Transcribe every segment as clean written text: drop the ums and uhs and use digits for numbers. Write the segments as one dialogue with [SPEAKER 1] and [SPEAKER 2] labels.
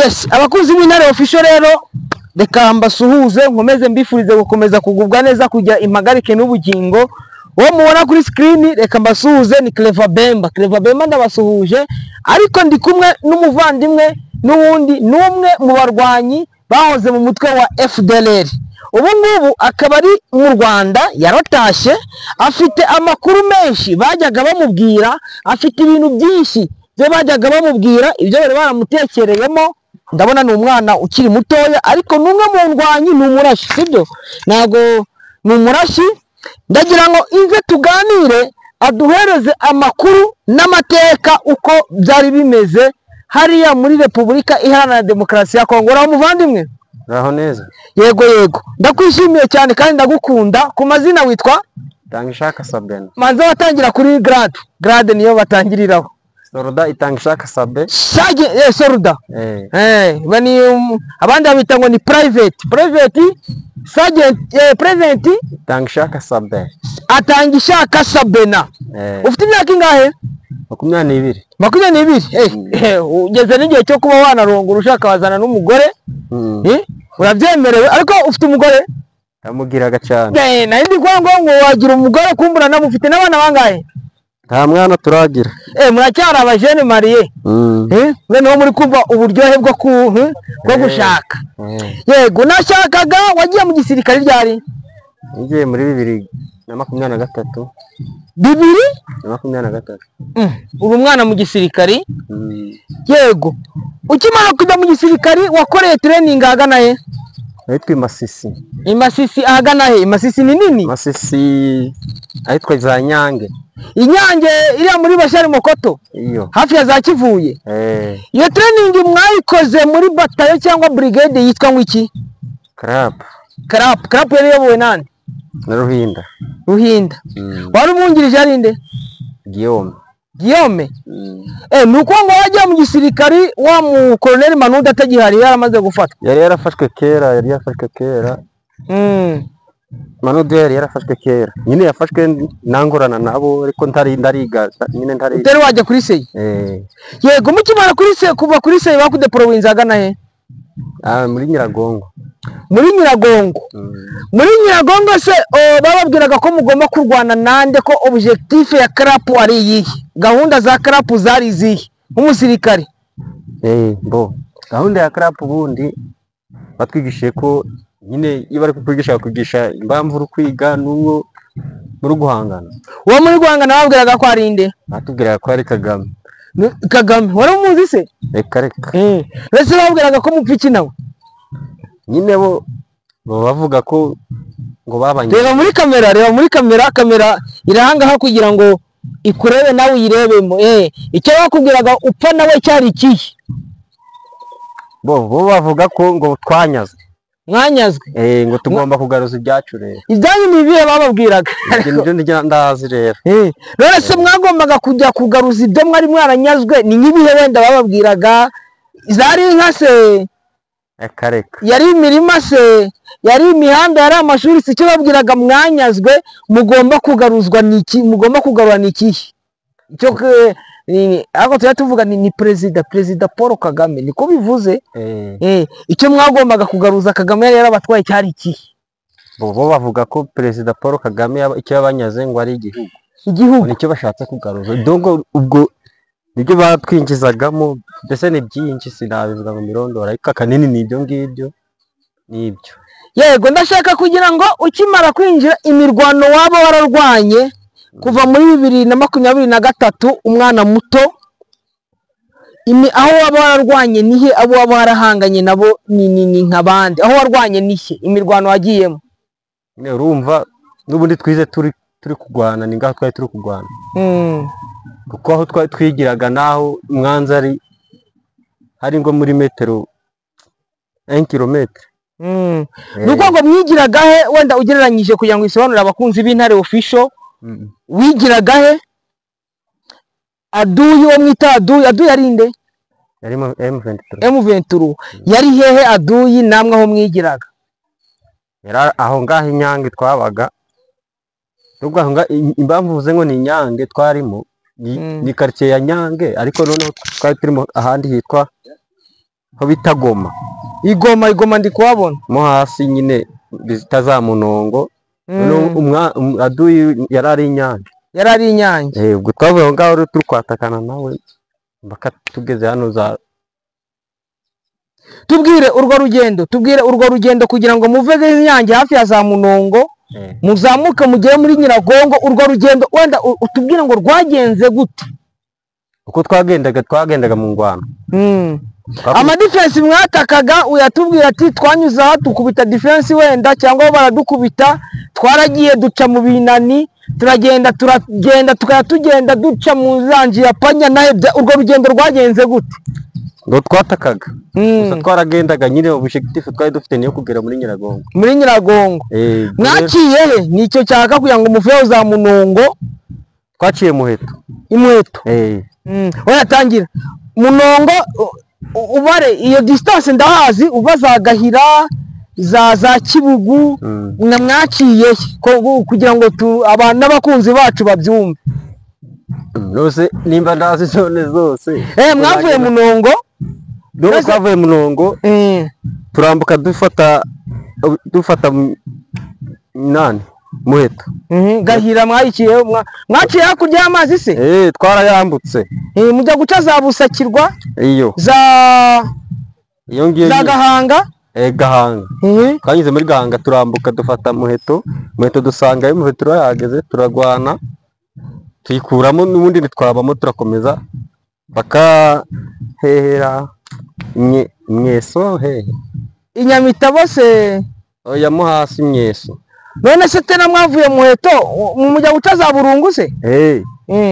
[SPEAKER 1] Yes, abakunzi b'Intare official rero reka mbasuhuze nkomeze mbifurize gukomeza kugubwa neza kujya impagarike n'ubugingo. Uwo mubona kuri screen reka mbasuhuze ni Clever Bemba. Clever Bemba ndabasuhuje, ariko ndi kumwe n'umuvandimwe n'uwundi n'umwe mu barwanyi bahoze mu mutwe wa FDLR. Ubu ngubu akaba ari mu Rwanda, yaratashye, afite amakuru menshi bajyaga bamubwira, afite ibintu byinshi byo bajyaga bamubwira, ibyo bari baramutekereyemo. Ndabona ni umwana ukiri mutoya, ariko numwe mu ndwanyi, ni umurashi, sibyo? Nago ni umurashi. Ndagira ngo inze tuganire, aduhereze amakuru n'amateka uko byari bimeze hariya muri Repubulika Iharanira Demokarasi ya Kongo. Uraho muvandimwe?
[SPEAKER 2] Uraho neza.
[SPEAKER 1] Yego, ndakwishimiye cyane kandi ndagukunda. Ku mazina witwa?
[SPEAKER 2] Itangishaka Sabena.
[SPEAKER 1] Manza watangira kuri grade niyo batangiriraho.
[SPEAKER 2] Soruda Itangishaka Sabe.
[SPEAKER 1] Soruda. Bani abandi babita ngo ni private sergeant president
[SPEAKER 2] Itangishaka Sabe.
[SPEAKER 1] Atangishaka Sabena. Ufite imyaka ingahe?
[SPEAKER 2] 22.
[SPEAKER 1] Ugeze n'igihe cyo kuba wanarongora ushaka wazana n'umugore. Urabyemerewe, ariko ufite umugore?
[SPEAKER 2] Ndamugiraga cyane.
[SPEAKER 1] Nandi kwango ngo wagira umugore kumbura namufite n'abana bangahe?
[SPEAKER 2] Nta mwana turagira.
[SPEAKER 1] Muracyari abajene mariye. Noneho muri kumva uburyohe bwo gushaka. Yego, nashakaga wagiye mu gisirikare ryari?
[SPEAKER 2] Ngiye muri 2023.
[SPEAKER 1] 2023. Uri umwana mu gisirikare? Yego. Ukimara kujya mu gisirikare wakoreye training ahagana he?
[SPEAKER 2] Ahitwa Masisi.
[SPEAKER 1] Masisi ahagana he? Masisi ni nini?
[SPEAKER 2] Masisi ahitwa za Nyange.
[SPEAKER 1] Inyange iriya muri Bashari Mokoto.
[SPEAKER 2] Iyo.
[SPEAKER 1] Hafi ya za Kivuye. Iyo training mwayikoze muri batayo cyangwa brigade yitwa ngwiki?
[SPEAKER 2] Crap
[SPEAKER 1] yari yobowe nande?
[SPEAKER 2] Na Ruhinda.
[SPEAKER 1] Wari umwungirije arinde? Guillaume. Nuko ngo wajya mu gisirikari wa mu Colonel Manuda atagihari yaramaze gufatwa.
[SPEAKER 2] Yari yarafashwe kera. Manuda yari yarafashwe kera. Nyine yafashwe nangorana nabo, ariko ndariga nyine ntari.
[SPEAKER 1] Utari wajya kuri sey? Yego, mukimara kuri sey, kuva kuri sey bakude province agana he?
[SPEAKER 2] Muri Nyiragongo.
[SPEAKER 1] Muri Nyiragongo se bababwiraga ko mugomba kurwana nande, ko objectif ya CRAP ari iyi? Gahunda za CRAP zari izihe nk'umusirikare?
[SPEAKER 2] Gahunda ya CRAP bundi batwigishije ko nyine iyo bari kwigisha impamvu uri kwiga n'uwo muri guhangana.
[SPEAKER 1] Uwo muri guhangana babwiraga ko ari inde?
[SPEAKER 2] Batubwiraga ko ari Kagame.
[SPEAKER 1] Wari umuzi se?
[SPEAKER 2] Reka.
[SPEAKER 1] Bese babwiraga ko mupfiki nawe?
[SPEAKER 2] Nyine bo bavuga ko ngo babanye.
[SPEAKER 1] Reba muri kamera irahangaha kugira ngo ikurebe nawe uyirebemo. Icyo bakubwiraga upfa nawe cyari ikihe?
[SPEAKER 2] Bo bavuga ko ngo twanyazwe.
[SPEAKER 1] Mwanyazwe?
[SPEAKER 2] Ngo tugomba kugaruza ibyacu rero.
[SPEAKER 1] Ibyanyu ni ibihe bababwiraga?
[SPEAKER 2] Ibyo ndazi rero.
[SPEAKER 1] None se mwagombaga kujya kugaruza ibyo mwari mwaranyazwe? Ni nk'ibihe wenda bababwiraga? Zari inka se?
[SPEAKER 2] Reka.
[SPEAKER 1] Yari imirima se? Yari imihanda? Yari amashuri se? Icyo babwiraga mwanyazwe mugomba kugaruzwa niki? Mugomba kugarura niki? Icyo ako tuya tuvuga ni Perezida Paul Kagame, niko bivuze. Icyo mwagombaga kugaruza Kagame yari yarabatwaye cyari iki?
[SPEAKER 2] Bo bavuga ko Perezida Paul Kagame icyo yabanyaze ngo ari
[SPEAKER 1] igihugu.
[SPEAKER 2] Nicyo bashatse kugaruza. Donc ubwo nibyo batwinjizagamo, mbese ni byinshi sinabivuga ngo mirondora, ariko kanini nibyo ngibyo nibyo.
[SPEAKER 1] Yego, ndashaka kugira ngo ukimara kwinjira imirwano waba wararwanye kuva muri 2023, umwana muto, aho waba wararwanye nihe? Abo waba warahanganye nabo ni nk'abandi? Aho warwanye nihe? Imirwano wagiyemo?
[SPEAKER 2] Urumva n'ubundi twize turi kugwana, ni ngaho twari turi kugwana. Kuko aho twari twigiraga naho umwanza hari ngo muri metero 1 kilometre.
[SPEAKER 1] Nuko ngo mwigiraga he wenda ugereranyije kugira ngo isobanure abakunzi b'Intare official? Wigiraga he? Aduyi wo mwita Aduyi arinde?
[SPEAKER 2] Yari
[SPEAKER 1] M23. Yari hehe Aduyi namwe aho mwigiraga?
[SPEAKER 2] Yari aho ngaho Inyange twabaga. Nubwo aho impamvu uvuze ngo ni Inyange twarimo ni quartier ya Nyange, ariko noneho twari turimo ahandi hitwa ho bita Goma.
[SPEAKER 1] Igoma ndi kuhabona
[SPEAKER 2] Mo hasi nyine bitazamunongo. Aduyi yarari Inyange. Ubwo twavuye ngaho turi kwatakana nawe mbaka tugeze hano za.
[SPEAKER 1] Tubwire urwo rugendo kugira ngo muve Inyange hafi ya za Munongo muzamuka mugere muri Nyiragongo. Urwo rugendo wenda utubwire ngo rwagenze gute?
[SPEAKER 2] Uko twagendaga mu ngwano.
[SPEAKER 1] Ama defense mwatakaga uyatubwira ati twanyuze aha tukubita defense wenda cyangwa baradukubita, twaragiye duca mu binani turagenda tukatugenda duca mu zanji ya panya naye. Urwo rugendo rwagenze gute?
[SPEAKER 2] Ngo twatakaga gusa twaragendaga nyine objectif twari dufite niyo kugera muri Nyiragongo. Mwaciye he? Nicyo cyaka kugira ngo muvuye za Munongo. Twaciye Muheto.
[SPEAKER 1] Oya tangira Munongo ubare iyo distance ndahazi, uva za Gahira za Kibugu na mwaciye kugira ngo abantu n'abakunzi bacu babyumve.
[SPEAKER 2] Nose nimba ndazi zose.
[SPEAKER 1] Mwavuye Munongo.
[SPEAKER 2] Twavuye Munongo. Turambuka dufata nani Muheto.
[SPEAKER 1] Gahira mwaciye hakurya y'amazi se?
[SPEAKER 2] Twarayambutse.
[SPEAKER 1] Mujya guca za Busakirwa
[SPEAKER 2] iyo
[SPEAKER 1] za Gahanga.
[SPEAKER 2] Gahanga. Twanyuze muri Gahanga turambuka dufata Muheto dusanga Muheto yahageze turagwana tuyikuramo n'ubundi nitwabamo turakomeza baka hehera Myeso
[SPEAKER 1] Inyamitabo se?
[SPEAKER 2] Oya mo hasi Myeso.
[SPEAKER 1] None se tena mwavuye Muheto mujya guca za Burungu se?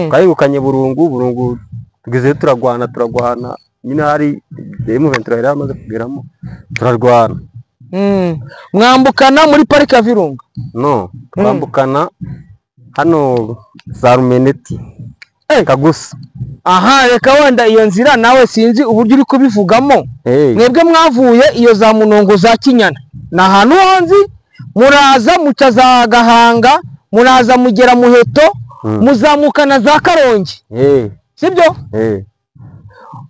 [SPEAKER 2] Twayibukanye Burungu tugeze turagwana nyine hari M23 yari amaze kugeramo turarwana.
[SPEAKER 1] Mwambukana muri parike ya Virunga?
[SPEAKER 2] No, twambukana hano za Rumeneti Kagusa.
[SPEAKER 1] Aha, reka wenda iyo nzira nawe sinzi uburyo uri kubivugamo. Mwebwe mwavuye iyo za Munongo za Kinyana na ahantu honzi, muraza muca za Gahanga, muraza mugera Muheto, muzamukana za Karongi. Sibyo?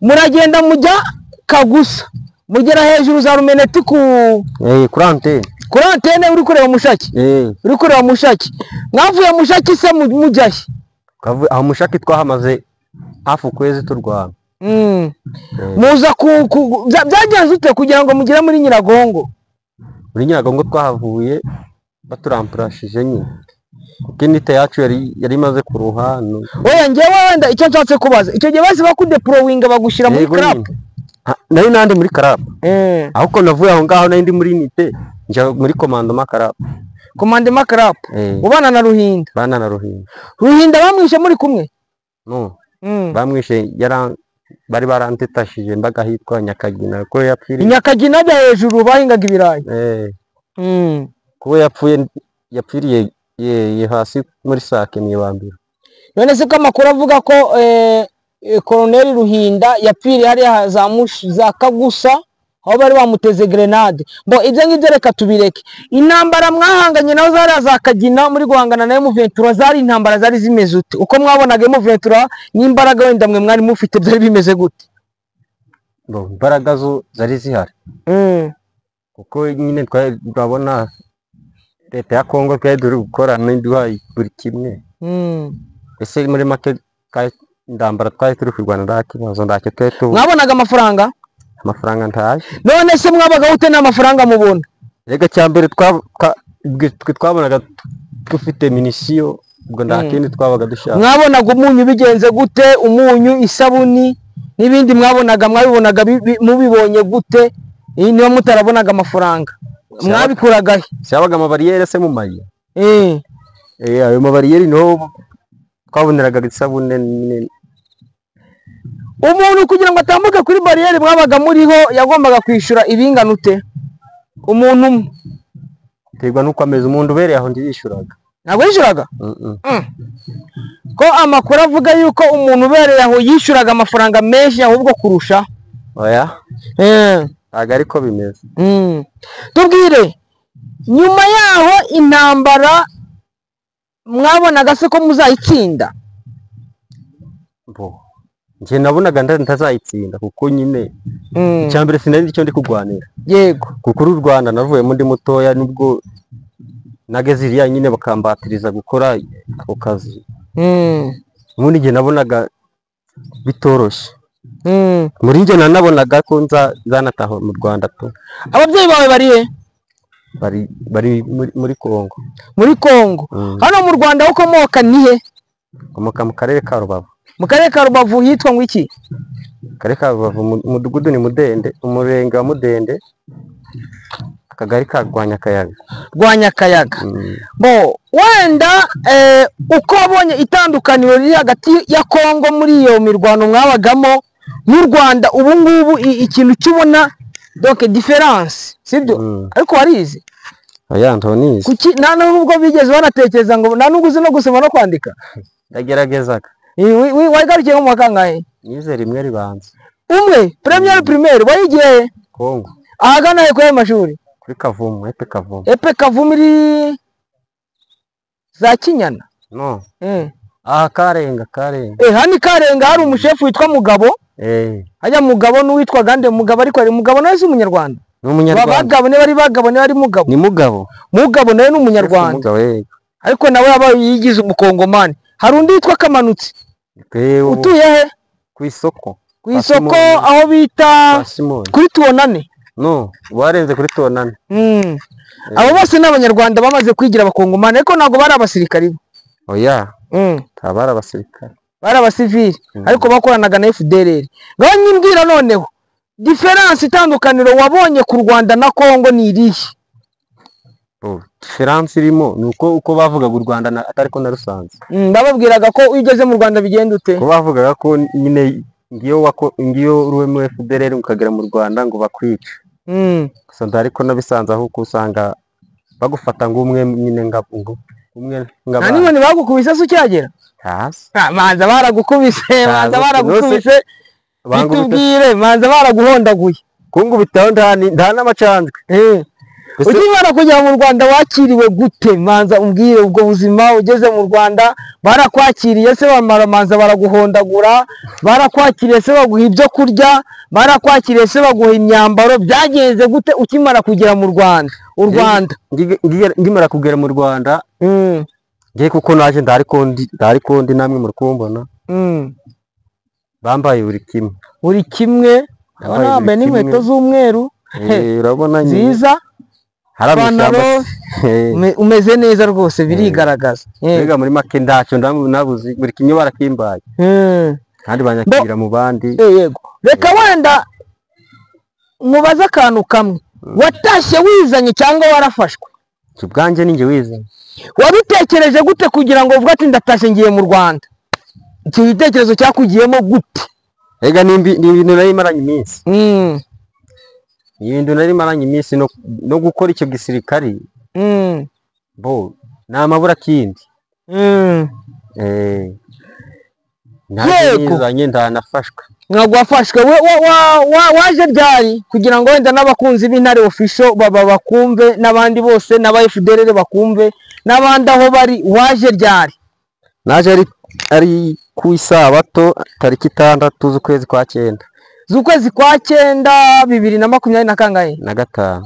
[SPEAKER 1] Muragenda mujya Kagusa, mugera hejuru za Rumeneti
[SPEAKER 2] kuri
[SPEAKER 1] antene uri kureba Mushaki. Mwavuye Mushaki se mujyahe?
[SPEAKER 2] Aho Mushaki twahamaze hafi ukwezi turwana.
[SPEAKER 1] Muza byagenze ute kugira ngo mugere muri Nyiragongo?
[SPEAKER 2] Muri Nyiragongo twahavuye baturamprashije nyine kuko inite yacu yari imaze kuruha.
[SPEAKER 1] Oya njyewe wenda icyo nshatse kubaza, icyo gihe basi bakudeployinga bagushyira muri club?
[SPEAKER 2] Nari nandi muri club. Ahubwo navuye aho ngaho nari ndi muri inite nje muri commandement club. Ubana na Ruhinda? Bana na
[SPEAKER 1] Ruhinda bamwishe muri kumwe?
[SPEAKER 2] No. Bamwishe bari barantetashije mbaga hitwa Nyakagina ko yapfiriye.
[SPEAKER 1] Nyakagina ajya hejuru bahingaga ibirayi.
[SPEAKER 2] Ko yapfiriye hasi muri Sake Mwibambiro.
[SPEAKER 1] None se ko amakuru avuga ko Colonel Ruhinda yapfiriye hariya za Kagusa aho bari bamuteze grenade. Ibyo ngibyo reka tubireke. Intambara mwahanganye naho zari za Kagina muri guhangana na M23 zari intambara zari zimeze ute? Uko mwabonaga M23 n'imbaraga wenda mwe mwari mufite byari bimeze gute?
[SPEAKER 2] Imbaraga zo zari zihari. Kuko nyine twabona leta ya Kongo twari duri gukora n'induhaye buri kimwe. Ese muri make indambara twari turi kurwana ndakibazo ndacyo twetu.
[SPEAKER 1] Mwabonaga amafaranga
[SPEAKER 2] ntaje.
[SPEAKER 1] None se mwabaga ute n'amafaranga mubona?
[SPEAKER 2] Rega cyambere twabonaga dufite minisiyo ubwo ndakindi twabaga dushaka.
[SPEAKER 1] Mwabonaga umunyu bigenze gute? Umunyu, isabuni n'ibindi mwabonaga mubibonye gute? Niba mutarabonaga amafaranga mwabikuraga he?
[SPEAKER 2] Cyabaga amabariyeri se mu mayi. Ayo mabariyeri no twaboneraga isabune nyine. Umuntu kugira ngo atambuke kuri bariyeri mwabaga muriho yagombaga kwishura ibingana ute? Umuntu tegwa nuko ameze umuntu ubereye aho ndibishuraga.
[SPEAKER 1] Ntabwo yishuraga? Ko amakuru avuga yuko umuntu ubereye aho yishuraga amafaranga menshi ahubwo kurusha.
[SPEAKER 2] Oya. Ariko bimeze.
[SPEAKER 1] Tubwire nyuma yaho intambara mwabonaga se ko muzayitsinda?
[SPEAKER 2] njye nabonaga ntazayitsinda kuko nyine icya mbere sinari icyo ndi kurwanira.
[SPEAKER 1] Yego.
[SPEAKER 2] Kuko uru Rwanda navuyemo ndi mutoya nubwo nageze iriya nyine bakambatiriza gukora ako kazi. Ubundi njye nabonaga bitoroshye. Muri njye nanabonaga ko nzanataha mu Rwanda tu.
[SPEAKER 1] Ababyeyi bawe bari he?
[SPEAKER 2] Bari muri Kongo.
[SPEAKER 1] Muri Kongo. Hano mu Rwanda ukomoka ni he?
[SPEAKER 2] Ukomoka mu karere ka Rubavu.
[SPEAKER 1] Mu karere ka Rubavu hitwa ngo iki?
[SPEAKER 2] Karere ka Rubavu, umudugudu ni Mudende, umurenge wa Mudende, akagari ka Rwanyakayaga.
[SPEAKER 1] Rwanyakayaga. Bo wenda uko wabonye itandukaniro riri hagati ya Kongo muri iyo mirwano mwabagamo n'u Rwanda ubu ngubu ikintu cyubona donc difference sibyo? Ariko warize?
[SPEAKER 2] Oya ntonize.
[SPEAKER 1] Kuki nta nubwo bigeze banatekereza ngo nta nuguze no gusoma no kwandika?
[SPEAKER 2] Ndageragezaga.
[SPEAKER 1] Wagarukiye mu makangahe?
[SPEAKER 2] Nize rimwe ribanza.
[SPEAKER 1] Umwe première primaire wayigiye
[SPEAKER 2] Kongo.
[SPEAKER 1] Ahagana he kwa mashuri?
[SPEAKER 2] Kuri Kavumu, Epe Kavumu.
[SPEAKER 1] Epe Kavumu iri za Kinyana?
[SPEAKER 2] No. Karenga.
[SPEAKER 1] Hani Karenga hari umushefu witwa Mugabo. Hajya Mugabo n'uwitwa Gande Mugabo, ariko ari Mugabo nawe si umunyarwanda.
[SPEAKER 2] Ni umunyarwanda.
[SPEAKER 1] Bagabo ne bari Bagabo ne bari Mugabo.
[SPEAKER 2] Ni Mugabo.
[SPEAKER 1] Mugabo nawe ni umunyarwanda.
[SPEAKER 2] Mugabo
[SPEAKER 1] ariko nawe yabaye yigize umukongomani. Hari undi witwa Kamanutsi. Utuye he?
[SPEAKER 2] Ku isoko.
[SPEAKER 1] Ku isoko aho bita kuri Tubonane.
[SPEAKER 2] No, warenze kuri Tubonane.
[SPEAKER 1] Abo bose n'abanyarwanda bamaze kwigira abakongomani, ariko ntago bari abasirikari.
[SPEAKER 2] Oya. Tabara abasirikari.
[SPEAKER 1] Bari abasivili, ariko bakoranaga na FDLR. Ngaho nyimbwira noneho difference itandukaniro wabonye ku Rwanda na Kongo ni irihe?
[SPEAKER 2] Difference irimo nuko uko bavugaga u Rwanda atari ko narusanze.
[SPEAKER 1] Bababwiraga ko ugeze mu Rwanda bigenda ute?
[SPEAKER 2] Ko bavugaga ko nyine ngiyo ruwe mu FDLR ukagera mu Rwanda ngo bakwice. Gusa ndariko nabisanze aho kusanga bagufata ngo umwe nyine umwe ngaba.
[SPEAKER 1] Nani bone bagukubise se ucyagera?
[SPEAKER 2] Hasi.
[SPEAKER 1] Manza baragukubise, bitubwire, manza baraguhondaguye.
[SPEAKER 2] Kungu bitaho nda n'amacanzwe.
[SPEAKER 1] Ukimara kujya mu Rwanda wakiriwe gute? Manza umbwire ubwo buzima ugeze mu Rwanda barakwakiriye se bamara manza baraguhondagura, barakwakiriye se baguha ibyo kurya, barakwakiriye se baguha imyambaro, byagenze gute ukimara kugera mu Rwanda? U Rwanda
[SPEAKER 2] ngimara kugera mu Rwanda ngiye kuko naje ndari kondi namwe muri kumbona bambaye buri kimwe bambaye n'inkweto z'umweru urabona
[SPEAKER 1] nziza harabishamba umeze neza rwose birigaragaza
[SPEAKER 2] mbega muri make ndacyo nabuzi buri kimwe barakimbaye kandi banyakira mu bandi
[SPEAKER 1] yego reka wenda mubaza akantu kamwe watashye wizanye cyangwa warafashwe?
[SPEAKER 2] Ubwanjye ninjye wizanye.
[SPEAKER 1] Wabitekereje gute kugira ngo uvuge ati ndatashye ngiye mu Rwanda? Icyo gitekerezo cyakugiyemo gute?
[SPEAKER 2] Ega ni ibintu nari maranye iminsi. Ibintu nari maranye iminsi no gukora icyo gisirikari. Bo namabura kindi. Nizanye ndanafashwe.
[SPEAKER 1] Ntabwo wafashwe waje ryari kugira ngo wenda n'abakunzi b'Intare official bakumve n'abandi bose n'aba FDLR bakumve n'abandi aho bari, waje ryari?
[SPEAKER 2] Naje ari ku isabato tariki 6 z'ukwezi kwa 9.
[SPEAKER 1] Z'ukwezi kwa 9 2020 na kangahe?
[SPEAKER 2] Na 5.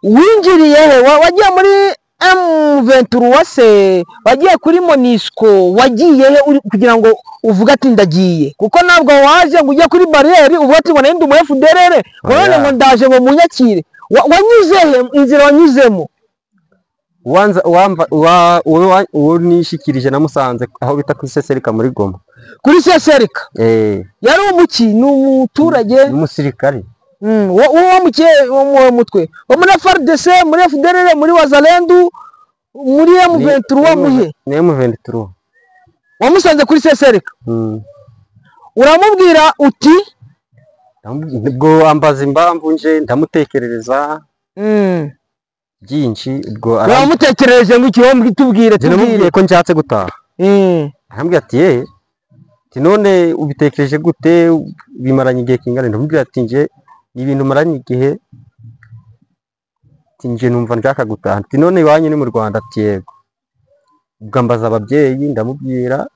[SPEAKER 1] Winjiriye he? Wagiye muri M23 se? Wagiye kuri Monisco? Wagiye he kugira ngo uvuga ati ndagiye? Kuko ntabwo waje ngo ujye kuri barriere uvuga ati ngo nindi mu FDLR none ngo ndaje ngo munyakire. Wanyuze he? Inzira wanyuzemo?
[SPEAKER 2] uwo nishikirije namusanze aho bita kuri Seserika muri Goma.
[SPEAKER 1] Kuri Seserika? Yari umuki n'umuturage
[SPEAKER 2] n'umusirikari.
[SPEAKER 1] Uwo muke wo mutwe wo muri FARDC, muri FDLR, muri Wazalendo, muri M23 muhe?
[SPEAKER 2] Ni M23.
[SPEAKER 1] Wamusanze kuri Seserika? Uramubwira uti?
[SPEAKER 2] Ubwo ambaza impamvu nje ndamutekerereza byinshi, ubwo
[SPEAKER 1] aramutekereje ngo icyo tubwire
[SPEAKER 2] tubwire ko nshatse gutaha. Arambwira ati none ubitekereje gute, bimaranye igihe kingana? Ndamubwira ati nje ni ibintu maranye igihe, nje numva nshaka gutaha. Ati none iwanyu ni mu Rwanda? Ati yego. Ubwo ambaza ababyeyi ndamubwira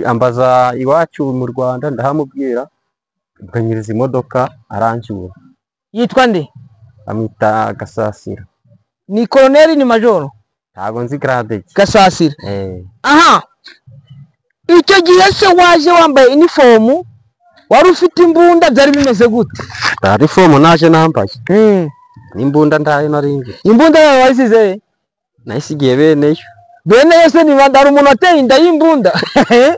[SPEAKER 2] ambaza iwacu mu Rwanda ndahamubwira bwanyiriza imodoka arancyura.
[SPEAKER 1] Yitwa nde?
[SPEAKER 2] Amwita Gasasira.
[SPEAKER 1] Ni colonel ni major?
[SPEAKER 2] Ntago nzi grade.
[SPEAKER 1] Gasasira. Aha, icyo gihe se waje wambaye uniform wari ufite imbunda byari bimeze gute?
[SPEAKER 2] Dari fomu naje nambaye. N'imbunda ndaye narinje.
[SPEAKER 1] Imbunda yawe wayisize?
[SPEAKER 2] Nayisigiye beneyo.
[SPEAKER 1] Beneyo se ni bandara umuntu ateye inda y'imbunda?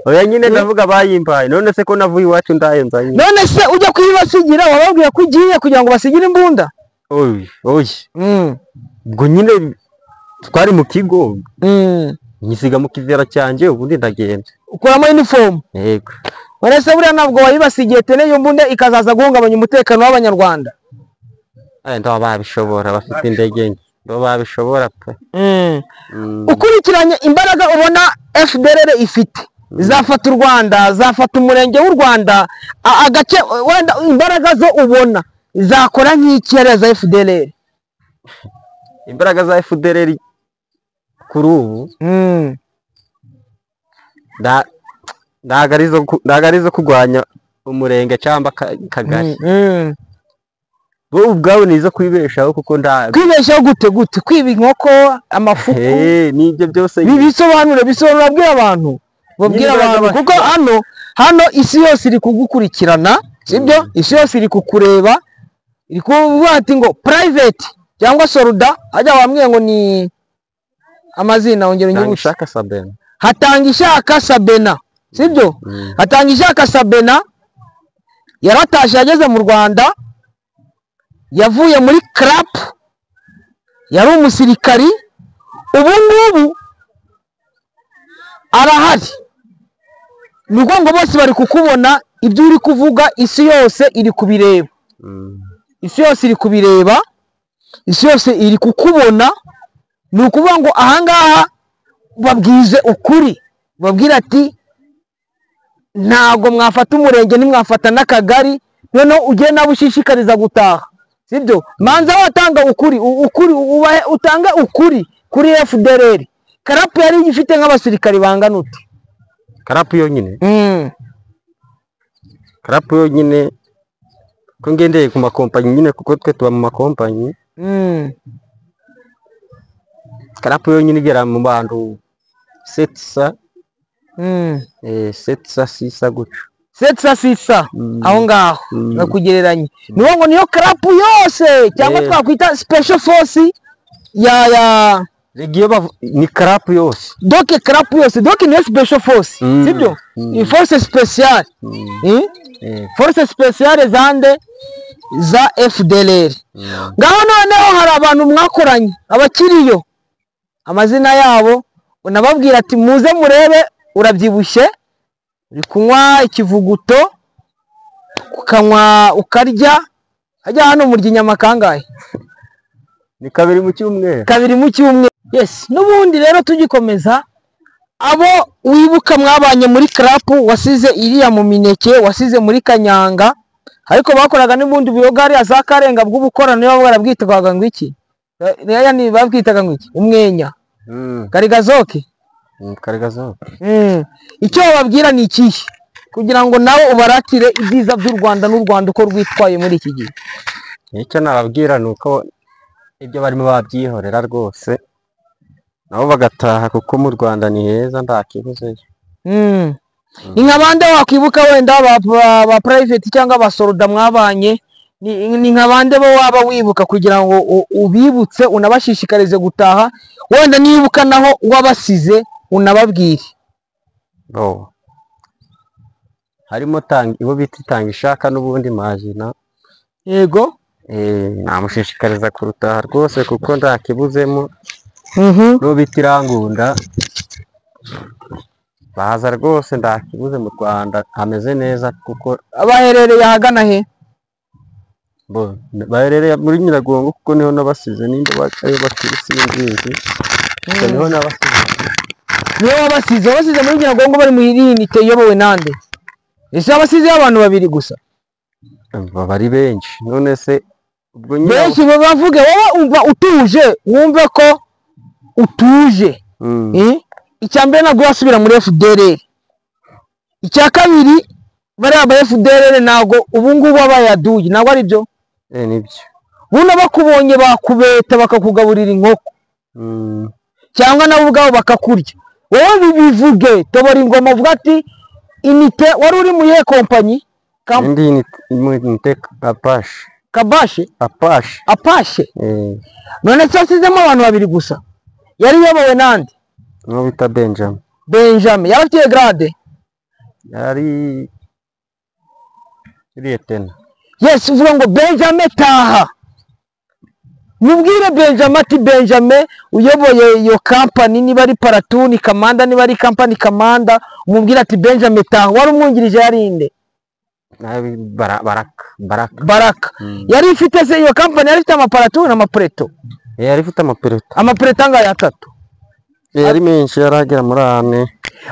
[SPEAKER 2] Oya nyine ndavuga bayimbaye. None se ko navuye iwacu ndaye nzanye.
[SPEAKER 1] None se ujya kwibasigira wababwiye ko ugiye kugira ngo basigire imbunda?
[SPEAKER 2] Oyi. Ubwo nyine twari mu kigo. Nyisiga mu kivera cyanje ubundi ndagenda.
[SPEAKER 1] Ukuramo uniform?
[SPEAKER 2] Yego.
[SPEAKER 1] None se buriya ntabwo wayibasigiye tene iyo mbunda ikazaza guhungabanya umutekano w'abanyarwanda?
[SPEAKER 2] Ndo babishobora bafite indege nke. Ndo babishobora pe.
[SPEAKER 1] Ukurikiranye imbaraga ubona FDLR ifite zafata u Rwanda, zafata umurenge w'u Rwanda, agace wenda imbaraga zo ubona zakora nk'iki za FDLR?
[SPEAKER 2] Imbaraga za FDLR kuri ubu ndagarizo kugwanya umurenge cyangwa kagari. Bo ubwawe nizo kwibeshaho kuko
[SPEAKER 1] kwibeshaho gute kwiba inkoko amafuku
[SPEAKER 2] nibyo byose
[SPEAKER 1] bisobanura bwira abantu kuko hano isi yose iri kugukurikirana, sibyo? Isi yose iri kukureba, iri kuvuga ati ngo private cyangwa solda ajya wambwiye ngo ni amazina ongera
[SPEAKER 2] Hatangishaka Sabena.
[SPEAKER 1] Hatangishaka Sabena, sibyo? Hatangishaka Sabena yaratashe yageze mu Rwanda, yavuye muri CRAP, yari umusirikari, ubu ngubu arahari. Nuko ngo bose bari kukubona, ibyo uri kuvuga isi yose iri kubireba. Isi yose iri kubireba, isi yose iri kukubona. Ni ukuvuga ngo ahangaha babwize ukuri, babwira ati ntago mwafata umurenge nimwafata n'akagari, noneho ugiye nabo ushishikariza gutaha, sibyo? Manza watanga ukuri utanga ukuri kuri FDLR. CRAP yari ifite nk'abasirikari bangana ute?
[SPEAKER 2] CRAP yonyine CRAP yonyine ko ngendeye ku makompanyi nyine kuko twe tuba mu makompanyi. CRAP yonyine igera mu bantu 700 700 guca
[SPEAKER 1] 700 aho ngaho nakugereranye. Niwo ngo niyo CRAP yose cyangwa twakwita special force ya
[SPEAKER 2] Regio ni CRAP yose.
[SPEAKER 1] Donc CRAP yose, donc ni special force, sibyo? Ni force speciale. Force speciale zande za FDLR. Ngaho noneho hari abantu mwakoranye abakiriyo, amazina yabo unababwira ati muze murebe, urabyibushye, uri kunywa ikivuguto, ukanywa ukarya, ajya hano murya inyama kangahe?
[SPEAKER 2] Ni kabiri mu cyumweru.
[SPEAKER 1] Kabiri mu cyumweru. Yes, nubundi rero tugikomeza, abo wibuka mwabanye muri CRAP, wasize iriya mu Mineke, wasize muri Kanyanga, ariko bakoraga n'ubundi buyogari za Karenga bw'ubukorano, niba barabwitaga ngo iki? Ni babwitaga ngo iki? Umwenya. Karigazoke.
[SPEAKER 2] Karigazoke.
[SPEAKER 1] Icyo babwira ni iki? Kugira ngo nawe ubaratire ibyiza by'u Rwanda n'u Rwanda uko rwitwaye muri iki gihe.
[SPEAKER 2] Icyo nababwira nuko ibyo barimo babyihorera rwose, nabo bagataha kuko mu Rwanda ni heza nta kibuze.
[SPEAKER 1] Ni nk'abande wakwibuka wenda ba private cyangwa abasolda mwabanye, ni nk'abande bo waba wibuka kugira ngo ubibutse unabashishikarize gutaha, wenda nibuka naho wabasize unababwire.
[SPEAKER 2] Harimo ibo bita Itangishaka n'ubundi Majina.
[SPEAKER 1] Yego.
[SPEAKER 2] Namushishikariza kurutaha rwose kuko nta kibuzemo. No bitirangunda baza rwose nta kibuze mu Rwanda, hameze neza kuko
[SPEAKER 1] abaherereye ahagana he?
[SPEAKER 2] Baherereye muri Nyiragongo kuko niho nabasize, ninde bakayo bakirisingizi niho nabasize.
[SPEAKER 1] Niho wabasize muri Nyiragongo bari muri unite iyobowe nande? Ese abasize abantu babiri gusa?
[SPEAKER 2] Bari benshi. None se ubwo
[SPEAKER 1] nyine benshi bavuge wowe umva utuje, wumve ko utuje. Icyambere ntabwo wasubira muri FDLR. icya kabiri bariya ba FDLR ntabwo ubu ngubu abayaduye ntabwo ari byo
[SPEAKER 2] nibyo
[SPEAKER 1] buno bakubonye bakubeta bakakugaburira inkoko cyangwa nabo ubwabo bakakurya wowe bibivuge tobora ingoma uvuga ati inite wari uri mu ye kompanyi
[SPEAKER 2] indi inite Apache
[SPEAKER 1] none se asizemo abantu babiri gusa yari yobowe nande
[SPEAKER 2] no bita
[SPEAKER 1] Benjamin yarafitiye grade
[SPEAKER 2] yari lieutenant.
[SPEAKER 1] Yes uvuga ngo Benjamin taha mubwire Benjamin ati Benjamin uyoboye iyo company niba ari paratuni kamanda niba ari company kamanda mubwire ati Benjamin taha wari umwungirije yarinde Baraka yari ifite se iyo company yari ifite amaparatuni amapreto
[SPEAKER 2] yari ifite
[SPEAKER 1] amapreto anga ya 3
[SPEAKER 2] yari menshi yaragera muri ane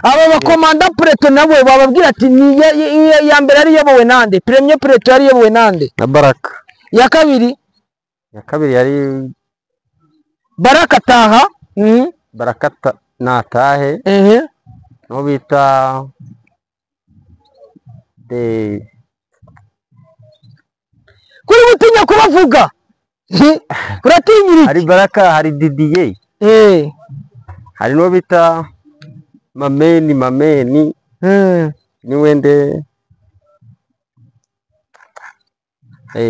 [SPEAKER 1] aba bakomanda preto nabo bababwira ati ni ya mbere yari yobowe nande premier preto yari yobowe nande
[SPEAKER 2] na Baraka
[SPEAKER 1] ya kabiri
[SPEAKER 2] yari
[SPEAKER 1] Baraka taha
[SPEAKER 2] Baraka natahe no bita
[SPEAKER 1] kuri gutinya kubavuga uratinyira
[SPEAKER 2] hari Baraka hari Didier hari no bita Mameni ni wende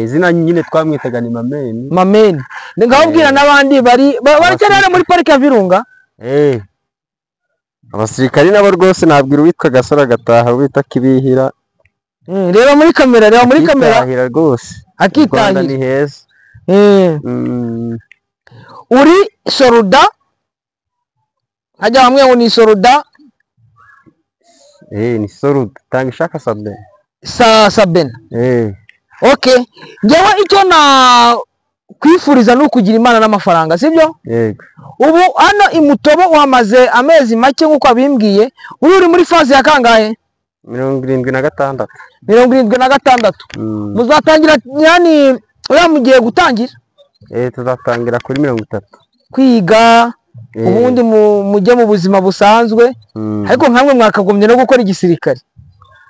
[SPEAKER 2] zina nyine twamwitaga ni Mameni ngabwira nabandi bari cyane muri parike ya Virunga abasirikari nabo rwose nabwira witwa Gasora gataha wita Kibihira
[SPEAKER 1] reba muri kamera
[SPEAKER 2] rwose
[SPEAKER 1] akitahira
[SPEAKER 2] ni heza
[SPEAKER 1] uri soruda hajya hamwe ngo ni soruda
[SPEAKER 2] ni soruda tanga ishaka
[SPEAKER 1] Sabena okay ngewe icyo na kwifuriza no kugira imana n'amafaranga sibyo
[SPEAKER 2] yego
[SPEAKER 1] ubu hano imutobo wamaze amezi make nkuko abimbwiye uri muri phase ya kangahe
[SPEAKER 2] 76
[SPEAKER 1] muzatangira yani mugiye gutangira
[SPEAKER 2] tuzatangira kuri 30
[SPEAKER 1] kwiga ubundi mujye mu buzima busanzwe ariko nkamwe mwakagombye no gukora igisirikare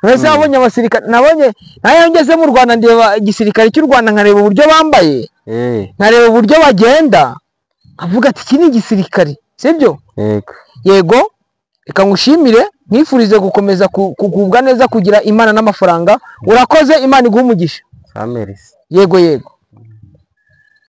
[SPEAKER 1] mwese abonye abasirikare nabonye nayo ngeze mu Rwanda ndeba igisirikare cy'u Rwanda nkareba uburyo bambaye nkareba uburyo bagenda avuga ati iki ni igisirikare sibyo yego reka ngushimire nifurize gukomeza kugubwa neza kugira imana n'amafaranga urakoze imana iguha umugisha
[SPEAKER 2] Amen.
[SPEAKER 1] Yego